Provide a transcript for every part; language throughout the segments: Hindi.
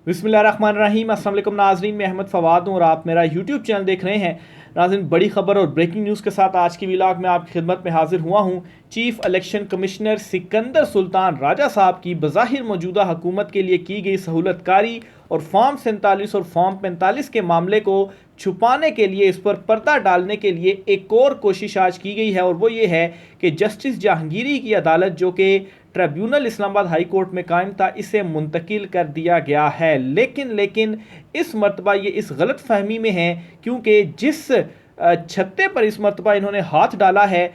बिस्मिल्लाहिर्रहमानिर्रहीम। अस्सलाम वालेकुम नाज़रीन, मैं अहमद फ़वाद हूँ और आप मेरा यूट्यूब चैनल देख रहे हैं। नाज़रीन, बड़ी खबर और ब्रेकिंग न्यूज़ के साथ आज की व्लॉग में आपकी खिदमत में हाजिर हुआ हूँ। Chief election commissioner Sikandar Sultan Raja साहब की बज़ाहिर मौजूदा हुकूमत के लिए की गई सहूलतकारी और फॉर्म 47 और फॉर्म 45 के मामले को छुपाने के लिए, इस पर पर्दा डालने के लिए एक और कोशिश आज की गई है, और वो ये है कि जस्टिस जहांगीरी की अदालत, जो कि ट्रिब्यूनल इस्लामाबाद हाई कोर्ट में कायम था, इसे मुंतकिल कर दिया गया है। लेकिन इस मरतबा ये इस गलत फहमी में है, क्योंकि जिस छत्ते पर इस मरतबा इन्होंने हाथ डाला है,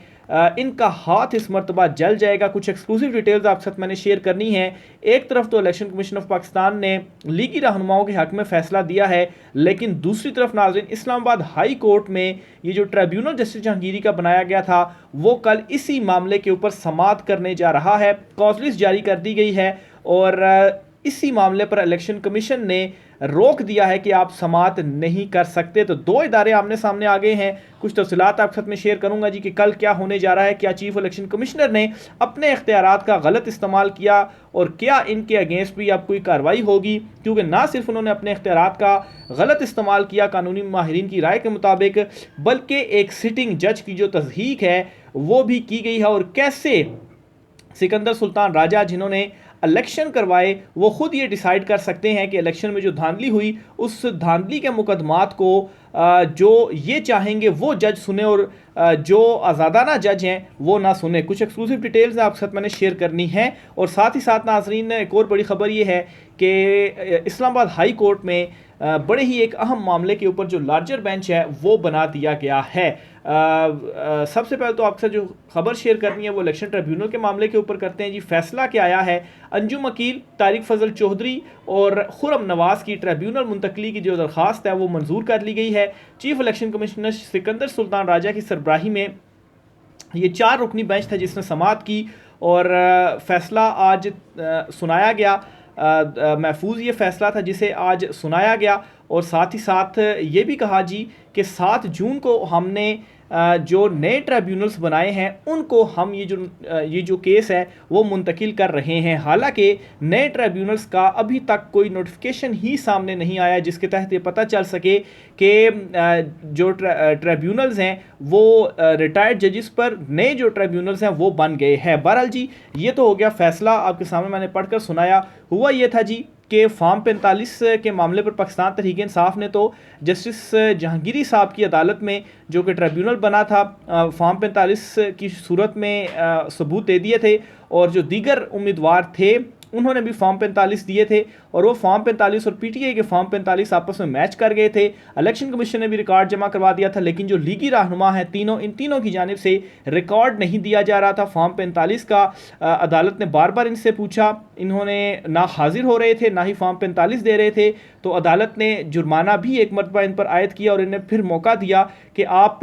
इनका हाथ इस मरतबा जल जाएगा। कुछ एक्सक्लूसिव डिटेल्स आपके साथ मैंने शेयर करनी है। एक तरफ तो इलेक्शन कमीशन ऑफ पाकिस्तान ने लीगी रहनुमाओं के हक में फैसला दिया है, लेकिन दूसरी तरफ नाज़रीन, इस्लामाबाद हाई कोर्ट में ये जो ट्रिब्यूनल जस्टिस जहांगीरी का बनाया गया था, वो कल इसी मामले के ऊपर समाअत करने जा रहा है। कॉज लिस्ट जारी कर दी गई है और इसी मामले पर इलेक्शन कमीशन ने रोक दिया है कि आप समाअत नहीं कर सकते। तो दो इदारे आमने सामने आ गए हैं। कुछ तफसीलात आपके साथ में शेयर करूंगा जी कि कल क्या होने जा रहा है। क्या चीफ इलेक्शन कमिश्नर ने अपने इख्तियारात का गलत इस्तेमाल किया और क्या इनके अगेंस्ट भी अब कोई कार्रवाई होगी, क्योंकि ना सिर्फ उन्होंने अपने इख्तियारात का गलत इस्तेमाल किया कानूनी माहिरीन की राय के मुताबिक, बल्कि एक सिटिंग जज की जो तस्दीक है वो भी की गई है। और कैसे सिकंदर सुल्तान राजा, जिन्होंने इलेक्शन करवाए, वो खुद ये डिसाइड कर सकते हैं कि इलेक्शन में जो धांधली हुई, उस धांधली के मुकदमात को जो ये चाहेंगे वो जज सुने और जो आज़ादाना जज हैं वो ना सुने। कुछ एक्सक्लूसिव डिटेल्स आपके साथ मैंने शेयर करनी है। और साथ ही साथ नाजरीन, एक और बड़ी खबर ये है कि इस्लामाबाद हाई कोर्ट में बड़े ही एक अहम मामले के ऊपर जो लार्जर बेंच है वो बना दिया गया है। सबसे पहले तो आपसे जो खबर शेयर करनी है वो इलेक्शन ट्रिब्यूनल के मामले के ऊपर करते हैं जी। फैसला क्या आया है? अंजुम अकील, तारिक फजल चौधरी और खुरम नवाज की ट्रिब्यूनल मुंतकली की जो दरख्वास्त है वो मंजूर कर ली गई है। Chief election commissioner Sikandar Sultan Raja की सरबराही में ये 4 रुकनी बेंच था जिसने समाअत की और फैसला आज सुनाया गया। महफूज ये फैसला था जिसे आज सुनाया गया। और साथ ही साथ ये भी कहा जी कि 7 जून को हमने जो नए ट्रिब्यूनल्स बनाए हैं उनको हम ये जो केस है वो मुंतकिल कर रहे हैं। हालांकि नए ट्रिब्यूनल्स का अभी तक कोई नोटिफिकेशन ही सामने नहीं आया जिसके तहत ये पता चल सके कि जो ट्रिब्यूनल्स हैं वो रिटायर्ड जजेस पर नए जो ट्रिब्यूनल्स हैं वो बन गए हैं। बहरहाल जी, ये तो हो गया फैसला, आपके सामने मैंने पढ़कर सुनाया। हुआ ये था जी कि फॉर्म 45 के मामले पर पाकिस्तान तहरीक इंसाफ ने तो जस्टिस जहांगीरी साहब की अदालत में, जो कि ट्रिब्यूनल बना था, फॉर्म 45 की सूरत में सबूत दे दिए थे। और जो दीगर उम्मीदवार थे उन्होंने भी फॉर्म 45 दिए थे और वो फॉर्म 45 और पीटीआई के फॉर्म 45 आपस में मैच कर गए थे। इलेक्शन कमीशन ने भी रिकॉर्ड जमा करवा दिया था, लेकिन जो लीगी रहनुमा है इन तीनों की जानिब से रिकॉर्ड नहीं दिया जा रहा था फॉर्म 45 का। अदालत ने बार बार इनसे पूछा, इन्होंने ना हाजिर हो रहे थे ना ही फॉर्म 45 दे रहे थे। तो अदालत ने जुर्माना भी एक मरतबा इन पर आयद किया और इन्हें फिर मौका दिया कि आप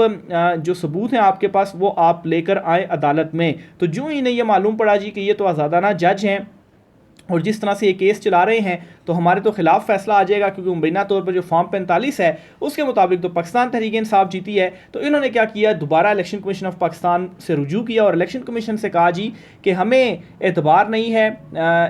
जो सबूत हैं आपके पास वो आप लेकर आए अदालत में। तो जो इन्हें यह मालूम पड़ा जी कि ये तो आज़ादाना जज हैं और जिस तरह से ये केस चला रहे हैं तो हमारे तो खिलाफ फैसला आ जाएगा, क्योंकि मुबैना तौर पर जो फॉर्म 45 है उसके मुताबिक तो पाकिस्तान तहरीक इंसाफ जीती है। तो इन्होंने क्या किया, दोबारा इलेक्शन कमीशन ऑफ पाकिस्तान से रुजू किया और इलेक्शन कमीशन से कहा जी कि हमें एतबार नहीं है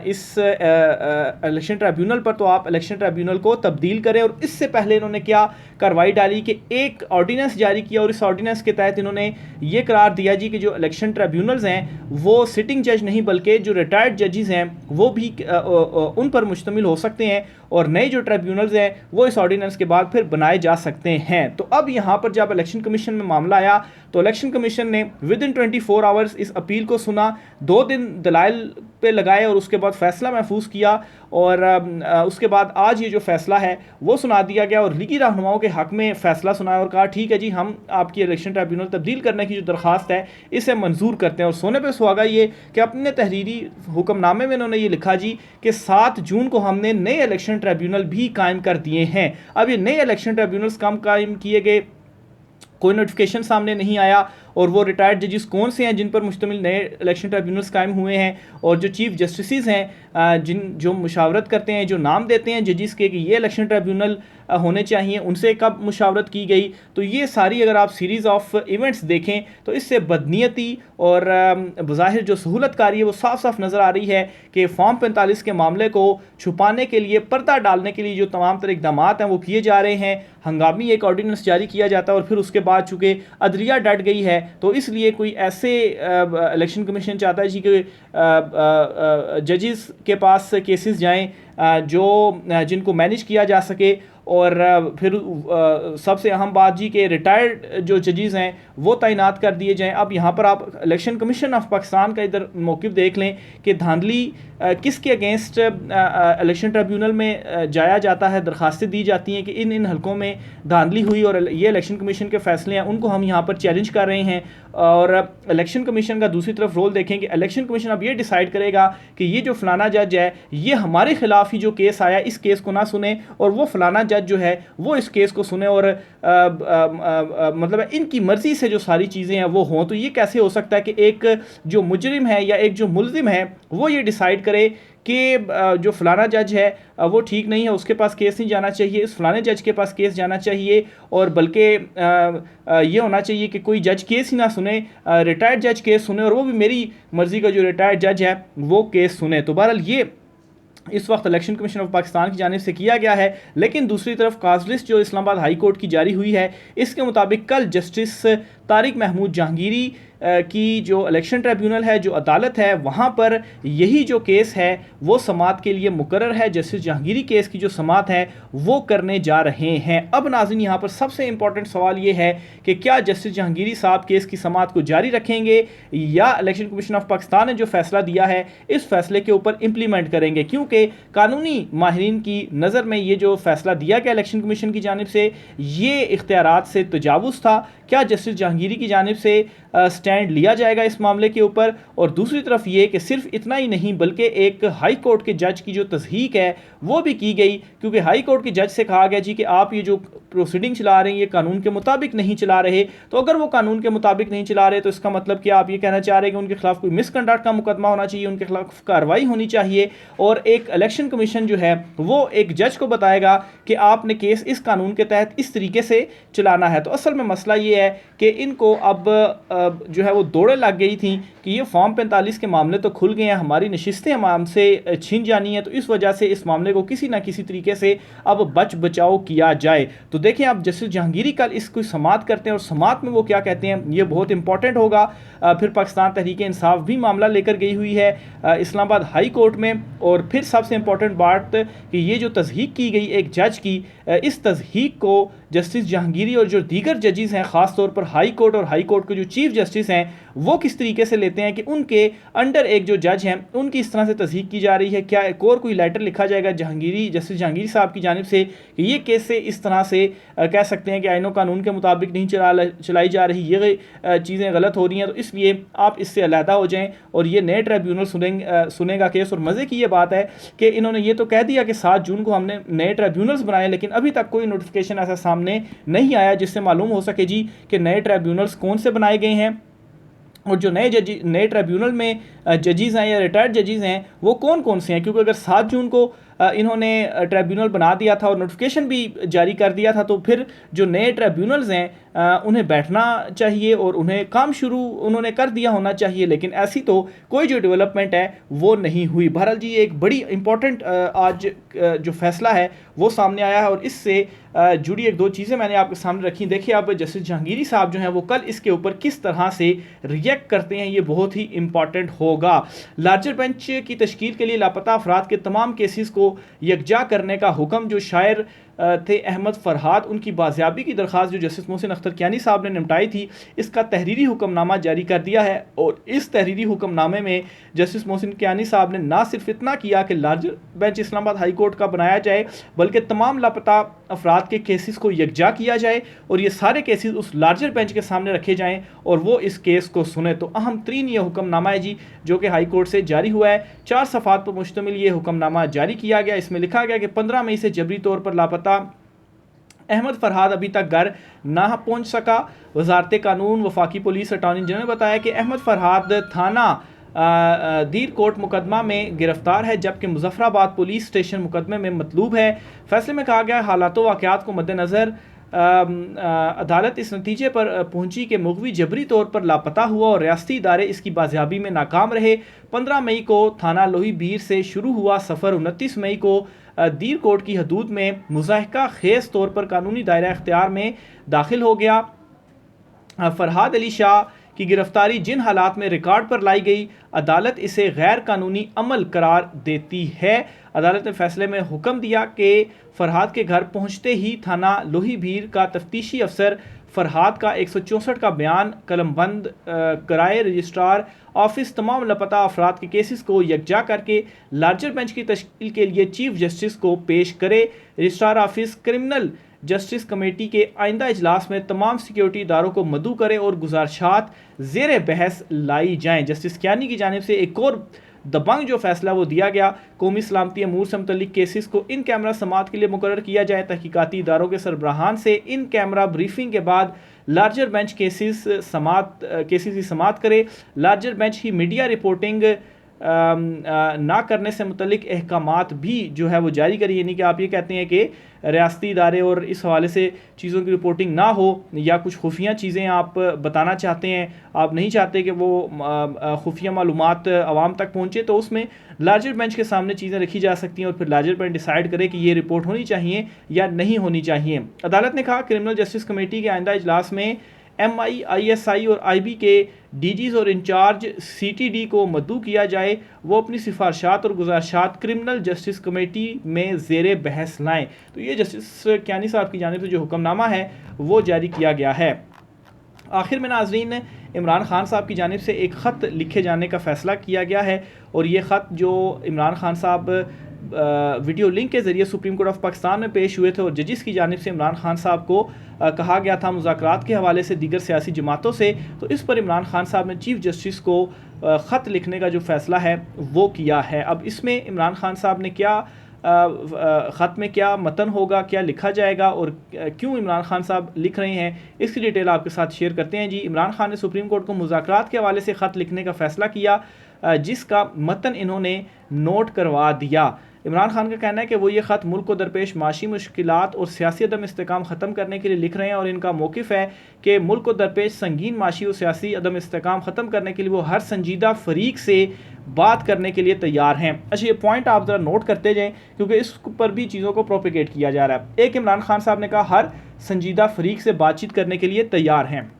इस इलेक्शन ट्रिब्यूनल पर, तो आप इलेक्शन ट्रिब्यूनल को तब्दील करें। और इससे पहले इन्होंने क्या कार्रवाई डाली कि एक ऑर्डीनेंस जारी किया और इस ऑर्डीनेंस के तहत इन्होंने ये करार दिया जी कि जो इलेक्शन ट्रिब्यूनल्स हैं वो सिटिंग जज नहीं बल्कि जो रिटायर्ड जजेस हैं वो भी उन पर मुश्तमिल हो सकते हैं और नए जो ट्रिब्यूनल्स हैं वो इस ऑर्डिनेंस के बाद फिर बनाए जा सकते हैं। तो अब यहाँ पर जब इलेक्शन कमीशन में मामला आया तो इलेक्शन कमीशन ने विद इन 24 आवर्स इस अपील को सुना, 2 दिन दलाइल पे लगाए और उसके बाद फैसला महफूज किया। और उसके बाद आज ये जो फैसला है वो सुना दिया गया और लीगी रहनुमाओं के हक में फैसला सुनाया और कहा ठीक है जी, हम आपकी इलेक्शन ट्रिब्यूनल तब्दील करने की जो दरख्वास्त है इसे मंजूर करते हैं। और सोने पे सुहागा ये कि अपने तहरीरी हुक्मनामे में इन्होंने ये लिखा जी कि 7 जून को हमने नए इलेक्शन ट्रिब्यूनल भी कायम कर दिए हैं। अब ये नए इलेक्शन ट्रिब्यूनल्स कम कायम किए गए कोई नोटिफिकेशन सामने नहीं आया, और वो रिटायर्ड जजेस कौन से हैं जिन पर मुश्तमिल नए इलेक्शन ट्रिब्यूनल्स कायम हुए हैं, और जो चीफ जस्टिस हैं जो मुशावरत करते हैं, जो नाम देते हैं जजेस के कि ये इलेक्शन ट्रिब्यूनल होने चाहिए, उनसे कब मुशावरत की गई। तो ये सारी अगर आप सीरीज़ ऑफ इवेंट्स देखें तो इससे बदनीयती और बज़ाहिर जो सहूलतकारी है वो साफ साफ नज़र आ रही है कि फॉर्म 45 के मामले को छुपाने के लिए, पर्दा डालने के लिए जो तमाम तरह इक़दाम हैं वो किए जा रहे हैं। हंगामी एक ऑर्डिनेंस जारी किया जाता है और फिर उसके बाद चूँकि अदलिया डट गई है, तो इसलिए कोई ऐसे इलेक्शन कमीशन चाहता है जी कि जजेस के पास केसेस जाएँ जो जिनको मैनेज किया जा सके, और फिर सबसे अहम बात जी के रिटायर्ड जो जजेस हैं वो तैनात कर दिए जाएं। अब यहाँ पर आप इलेक्शन कमीशन ऑफ पाकिस्तान का इधर मौक़िफ़ देख लें कि धांधली किसके अगेंस्ट इलेक्शन ट्रिब्यूनल में जाया जाता है, दरखास्तें दी जाती हैं कि इन इन हलकों में धांधली हुई और ये इलेक्शन कमीशन के फैसले हैं, उनको हम यहाँ पर चैलेंज कर रहे हैं। और इलेक्शन कमीशन का दूसरी तरफ रोल देखें कि इलेक्शन कमीशन अब ये डिसाइड करेगा कि ये जो फलाना जज है ये हमारे खिलाफ ही जो केस आया इस केस को ना सुने, और वो फलाना जज जो है वो इस केस को सुने, और मतलब इनकी मर्जी से जो सारी चीज़ें हैं वो हों। तो ये कैसे हो सकता है कि एक जो मुजरिम है या एक जो मुल्जिम है वो ये डिसाइड करे कि जो फलाना जज है वो ठीक नहीं है, उसके पास केस नहीं जाना चाहिए, इस फलाने जज के पास केस जाना चाहिए, और बल्कि ये होना चाहिए कि कोई जज केस ही ना सुने, रिटायर्ड जज केस सुने, और वो भी मेरी मर्ज़ी का जो रिटायर्ड जज है वो केस सुने। तो बहरहाल ये इस वक्त इलेक्शन कमीशन ऑफ पाकिस्तान की जानिब से किया गया है। लेकिन दूसरी तरफ काज लिस्ट जो इस्लामाबाद हाई कोर्ट की जारी हुई है, इसके मुताबिक कल जस्टिस तारिक महमूद जहांगीरी की जो इलेक्शन ट्रिब्यूनल है, जो अदालत है, वहाँ पर यही जो केस है वो समाअत के लिए मुकर्रर है। जस्टिस जहांगीरी केस की जो समाअत है वो करने जा रहे हैं। अब नाज़रीन यहाँ पर सबसे इंपॉर्टेंट सवाल ये है कि क्या जस्टिस जहांगीरी साहब केस की समाअत को जारी रखेंगे या इलेक्शन कमीशन ऑफ पाकिस्तान ने जो फैसला दिया है इस फैसले के ऊपर इम्प्लीमेंट करेंगे, क्योंकि कानूनी माहिरीन की नज़र में ये जो फैसला दिया गया इलेक्शन कमीशन की जानिब से ये इख्तियारात से तजावुज़ था। क्या जस्टिस जहांगीरी की जानिब से स्टैंड लिया जाएगा इस मामले के ऊपर? और दूसरी तरफ ये कि सिर्फ इतना ही नहीं बल्कि एक हाई कोर्ट के जज की जो तस्दीक है वो भी की गई, क्योंकि हाई कोर्ट के जज से कहा गया जी कि आप ये जो प्रोसीडिंग चला रहे हैं ये कानून के मुताबिक नहीं चला रहे। तो अगर वो कानून के मुताबिक नहीं चला रहे तो इसका मतलब क्या आप ये कहना चाह रहे हैं कि उनके खिलाफ कोई मिसकंडक्ट का मुकदमा होना चाहिए, उनके खिलाफ कार्रवाई होनी चाहिए, और एक इलेक्शन कमीशन जो है वो एक जज को बताएगा कि आपने केस इस कानून के तहत इस तरीके से चलाना है। तो असल में मसला ये है कि इनको अब जो है वो दौड़े लग गई थी कि ये फॉर्म 45 के मामले तो खुल गए हैं, हमारी नशिस्तें हमसे छीन जानी है, तो इस वजह से इस मामले को किसी ना किसी तरीके से अब बच बचाव किया जाए। तो देखें आप जस्टिस जहांगीरी कल इसको समाअत करते हैं और समाअत में वो क्या कहते हैं ये बहुत इंपॉर्टेंट होगा। फिर पाकिस्तान तहरीक इंसाफ भी मामला लेकर गई हुई है इस्लामाबाद हाई कोर्ट में, और फिर सबसे इंपॉर्टेंट बात कि ये जो तस्दीक की गई एक जज की, इस तस्दीक को जस्टिस जहांगीरी और जो दीगर जजेस हैं ख़ास तौर पर हाई कोर्ट और हाई कोर्ट के जो चीफ जस्टिस हैं वो किस तरीके से लेते हैं कि उनके अंडर एक जो जज हैं उनकी इस तरह से तस्दीक की जा रही है। क्या एक और कोई लेटर लिखा जाएगा जस्टिस जहांगीरी साहब की जानिब से कि ये केस से इस तरह से कह सकते हैं कि आईनो कानून के मुताबिक नहीं चलाई जा रही, ये चीज़ें गलत हो रही हैं, तो इसलिए आप इससे अलहदा हो जाएँ और ये नए ट्रिब्यूनल सुनेगा केस। और मज़े की ये बात है कि इन्होंने ये तो कह दिया कि 7 जून को हमने नए ट्रिब्यूनल्स बनाए, लेकिन अभी तक कोई नोटिफिकेशन ऐसा सामने नहीं आया जिससे मालूम हो सके जी कि नए ट्रिब्यूनल्स कौन से बनाए गए हैं और जो नए ट्रिब्यूनल में जजेस हैं या रिटायर्ड जजेस हैं वो कौन कौन से हैं। क्योंकि अगर 7 जून को इन्होंने ट्रिब्यूनल बना दिया था और नोटिफिकेशन भी जारी कर दिया था, तो फिर जो नए ट्रिब्यूनल्स हैं उन्हें बैठना चाहिए और उन्हें काम शुरू उन्होंने कर दिया होना चाहिए, लेकिन ऐसी तो कोई जो डेवलपमेंट है वो नहीं हुई। बहरहाल जी एक बड़ी इंपॉर्टेंट आज जो फैसला है वो सामने आया है और इससे जुड़ी एक दो चीज़ें मैंने आपके सामने रखी। देखिए अब जस्टिस जहांगीरी साहब जो हैं वो कल इसके ऊपर किस तरह से रिएक्ट करते हैं, ये बहुत ही इंपॉर्टेंट होगा। लार्जर बेंच की तश्कील के लिए लापता अफराद के तमाम केसेस को यकजा करने का हुक्म जो शायर थे अहमद फरहाद, उनकी बाजियाबी की दरख्वास्त जो जस्टिस मोहसिन अख्तर कियानी साहब ने निपटाई थी, इसका तहरीरी हुक्मनामा जारी कर दिया है। और इस तहरीरी हुक्मनामे में जस्टिस मोहसिन कियानी साहब ने ना सिर्फ इतना किया कि larger bench Islamabad high court का बनाया जाए, बल्कि तमाम लापता अफराद के केसेस को यकजा किया जाए और ये सारे केसेस उस लार्जर बेंच के सामने रखे जाएँ और वो इस केस को सुने। तो अहम तरीन ये हुक्मनामा है जी जो कि हाई कोर्ट से जारी हुआ है। 4 सफ़ात पर मुश्तमिल ये हुक्मनामा जारी किया गया। इसमें लिखा गया कि 15 मई से जबरी तौर पर लापता अहमद फरहाद अभी तक घर ना पहुंच सका। वजारत कानून वफाकी पुलिस अटॉर्नी जनरल ने बताया कि अहमद फरहाद थाना दीर कोट मुकदमा में गिरफ्तार है, जबकि मुजफ्फराबाद पुलिस स्टेशन मुकदमे में मतलूब है। फैसले में कहा गया हालात वाक़यात को मद्देनज़र अदालत इस नतीजे पर पहुंची कि मुग़वी जबरी तौर पर लापता हुआ और रियासती इदारे इसकी बाजियाबी में नाकाम रहे। 15 मई को थाना लोही बीर से शुरू हुआ सफ़र 29 मई को दीर कोट की हदूद में मुज़ाहिका खेज़ तौर पर कानूनी दायरा इख्तियार में दाखिल हो गया। फरहाद अली शाह की गिरफ्तारी जिन हालात में रिकॉर्ड पर लाई गई, अदालत इसे गैर कानूनी अमल करार देती है। अदालत ने फैसले में हुक्म दिया कि फरहाद के घर पहुंचते ही थाना लोही भीर का तफ्तीशी अफसर फरहाद का 164 का बयान कलमबंद कराए। रजिस्ट्रार ऑफिस तमाम लापता अफराद के केसेस को यकजा करके लार्जर बेंच की तश्कील के लिए चीफ जस्टिस को पेश करे। Registrar office criminal justice committee के आइंदा इजलास में तमाम सिक्योरिटी इदारों को मदऊ करे और गुजारिशात ज़ेर बहस लाई जाएँ। जस्टिस कियानी की जानिब से एक और दबंग जो फैसला वो दिया गया, कौमी सलामती अमूर से मुतल्लिक केसेस को इन कैमरा समात के लिए मुकर्रर किया जाए। तहकीकाती इदारों के सरबराहान से इन कैमरा ब्रीफिंग के बाद लार्जर बेंच केसेस की समात करे। लार्जर बेंच ही मीडिया रिपोर्टिंग ना करने से मुतल्लिक अहकामात भी जो है वो जारी करी। यानी कि आप ये कहते हैं कि रियासती इदारे और इस हवाले से चीज़ों की रिपोर्टिंग ना हो, या कुछ खुफिया चीज़ें आप बताना चाहते हैं, आप नहीं चाहते कि वो खुफिया मालूमात आवाम तक पहुँचे, तो उसमें लार्जर बेंच के सामने चीज़ें रखी जा सकती हैं और फिर लार्जर बेंच डिसाइड करे कि ये रिपोर्ट होनी चाहिए या नहीं होनी चाहिए। अदालत ने कहा क्रिमिनल जस्टिस कमेटी के आइंदा इजलास में MI, ISI और IB के DGs और इंचार्ज CTD को मदऊ किया जाए, वो अपनी सिफारशात और गुजारिशात क्रिमिनल जस्टिस कमेटी में ज़ेर बहस लाएँ। तो ये जस्टिस कियानी साहब की जानिब से जो हुक्मनामा है वो जारी किया गया है। आखिर में नाज़रीन, इमरान खान साहब की जानिब से एक ख़त लिखे जाने का फ़ैसला किया गया है और ये ख़त जो इमरान खान साहब वीडियो लिंक के ज़रिए सुप्रीम कोर्ट ऑफ पाकिस्तान में पेश हुए थे और जजिस की जानिब से इमरान खान साहब को कहा गया था मुज़ाकरात के हवाले से दीगर सियासी जमातों से, तो इस पर इमरान खान साहब ने चीफ जस्टिस को ख़त लिखने का जो फ़ैसला है वो किया है। अब इसमें इमरान खान साहब ने क्या ख़त में क्या मतन होगा, क्या लिखा जाएगा और क्यों इमरान खान साहब लिख रहे हैं, इसकी डिटेल आपके साथ शेयर करते हैं। जी, इमरान खान ने सुप्रीम कोर्ट को मुज़ाकरात के हवाले से ख़त लिखने का फ़ैसला किया, जिसका मतन इन्होंने नोट करवा दिया। इमरान खान का कहना है कि वो ये ख़त मुल्क को दरपेश माशी मुश्किलात और सियासी अदम इस्तेकाम ख़त्म करने के लिए लिख रहे हैं और इनका मौक़िफ़ है कि मुल्क को दरपेश संगीन माशी और सियासी अदम इस्तेकाम ख़त्म करने के लिए वो हर संजीदा फ़रीक से बात करने के लिए तैयार हैं। अच्छा, ये पॉइंट आप ज़रा नोट करते जाएँ क्योंकि इस पर भी चीज़ों को प्रोपिगेट किया जा रहा है। एक, इमरान खान साहब ने कहा हर संजीदा फ़रीक से बातचीत करने के लिए तैयार हैं।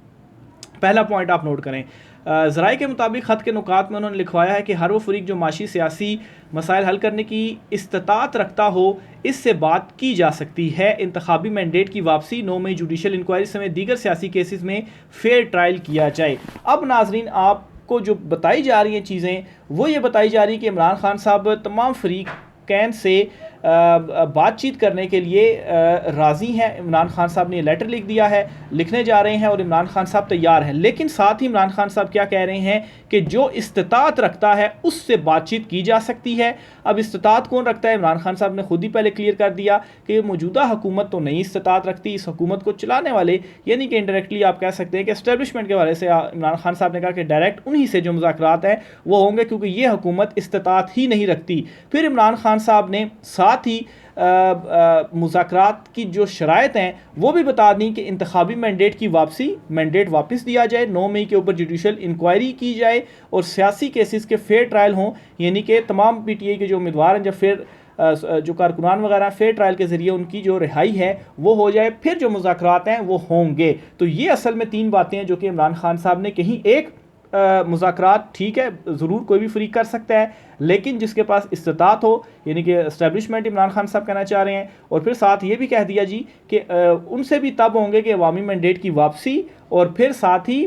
पहला पॉइंट आप नोट करें। ज़राए के मुताबिक ख़त के नुकात में उन्होंने लिखवाया है कि हर वो फ़रीक जो माशी सियासी मसाइल हल करने की इस्तात रखता हो, इससे बात की जा सकती है। इंतखाबी मैंडेट की वापसी, 9 मई जुडिशल इंक्वायरी समेत दीगर सियासी केसेस में फेयर ट्रायल किया जाए। अब नाजरीन, आपको जो बताई जा रही हैं चीज़ें वो ये बताई जा रही है कि इमरान खान साहब तमाम फ़रीक़ैन से बातचीत करने के लिए राज़ी हैं। इमरान खान साहब ने लेटर लिख दिया है, लिखने जा रहे हैं और इमरान खान साहब तैयार हैं। लेकिन साथ ही इमरान खान साहब क्या कह रहे हैं कि जो इस्तात रखता है उससे बातचीत की जा सकती है। अब इस्तात कौन रखता है? इमरान खान साहब ने खुद ही पहले क्लियर कर दिया कि मौजूदा हुकूमत तो नहीं इस्तात रखती, इस हुकूमत को चलाने वाले यानी कि इंडायरेक्टली आप कह सकते हैं कि एस्टेब्लिशमेंट के हवाले से इमरान खान साहब ने कहा कि डायरेक्ट उन्हीं से जो मुज़ाकरात हैं वो होंगे क्योंकि ये हुकूमत इस्तात ही नहीं रखती। फिर इमरान खान साहब ने साथ ही मुज़ाकरात की जो शराइत हैं वो भी बता दी कि इंतखाबी मैंडेट की वापसी, मैंडेट वापस दिया जाए, 9 मई के ऊपर जुडिशल इंक्वायरी की जाए और सियासी केसेस के फेयर ट्रायल हों, यानी कि तमाम PTI के जो उम्मीदवार हैं, जब फिर जो कारकुनान वगैरह फेयर ट्रायल के ज़रिए उनकी जो रिहाई है वो हो जाए, फिर जो मुज़ाकरात हैं वो होंगे। तो ये असल में 3 बातें हैं जो कि इमरान खान साहब ने कहीं। एक, मुज़ाकरात ठीक है, ज़रूर कोई भी फ़रीक कर सकता है, लेकिन जिसके पास इस्तात हो, यानी कि एस्टेब्लिशमेंट इमरान खान साहब कहना चाह रहे हैं। और फिर साथ ये भी कह दिया जी कि उनसे भी तब होंगे कि अवामी मैंडेट की वापसी, और फिर साथ ही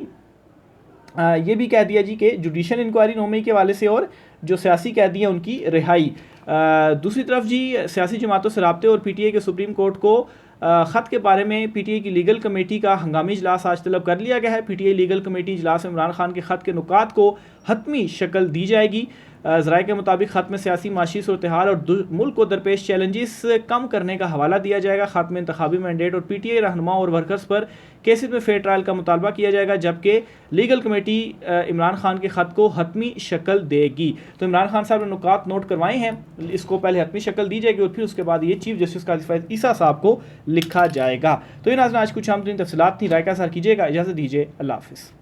ये भी कह दिया जी कि जुडिशल इंक्वायरी 9 मई के वाले से और जो सियासी कैदी हैं उनकी रिहाई। दूसरी तरफ जी, सियासी जमातों से राब्ते और PTI के सुप्रीम कोर्ट को ख़त के बारे में PTI की लीगल कमेटी का हंगामी इजलास आज तलब कर लिया गया है। PTI लीगल कमेटी इजलास में इमरान खान के ख़त के नुकात को हतमी शक्ल दी जाएगी। ज़राए के मुताबिक ख़त्म सियासी माशी सूरत हाल और मुल्क को दरपेश चैलेंजेस कम करने का हवाला दिया जाएगा। ख़त्म इंतखाबी मैंडेट और PTI रहनुमा और वर्कर्स पर केसेस में फेयर ट्रायल का मुतालबा किया जाएगा, जबकि लीगल कमेटी इमरान खान के ख़त को हतमी शक्ल देगी। तो इमरान खान साहब ने नुकात नोट करवाए हैं, इसको पहले हतमी शक्ल दी जाएगी और फिर उसके बाद ये चीफ जस्टिस काजी फैज़ ईसा साहब को लिखा जाएगा। तो ये नाज़रीन आज कुछ आमतरीन तफसीलात थी। राय का सर कीजिएगा, इजाज़त दीजिए, अल्लाह हाफ़िज़।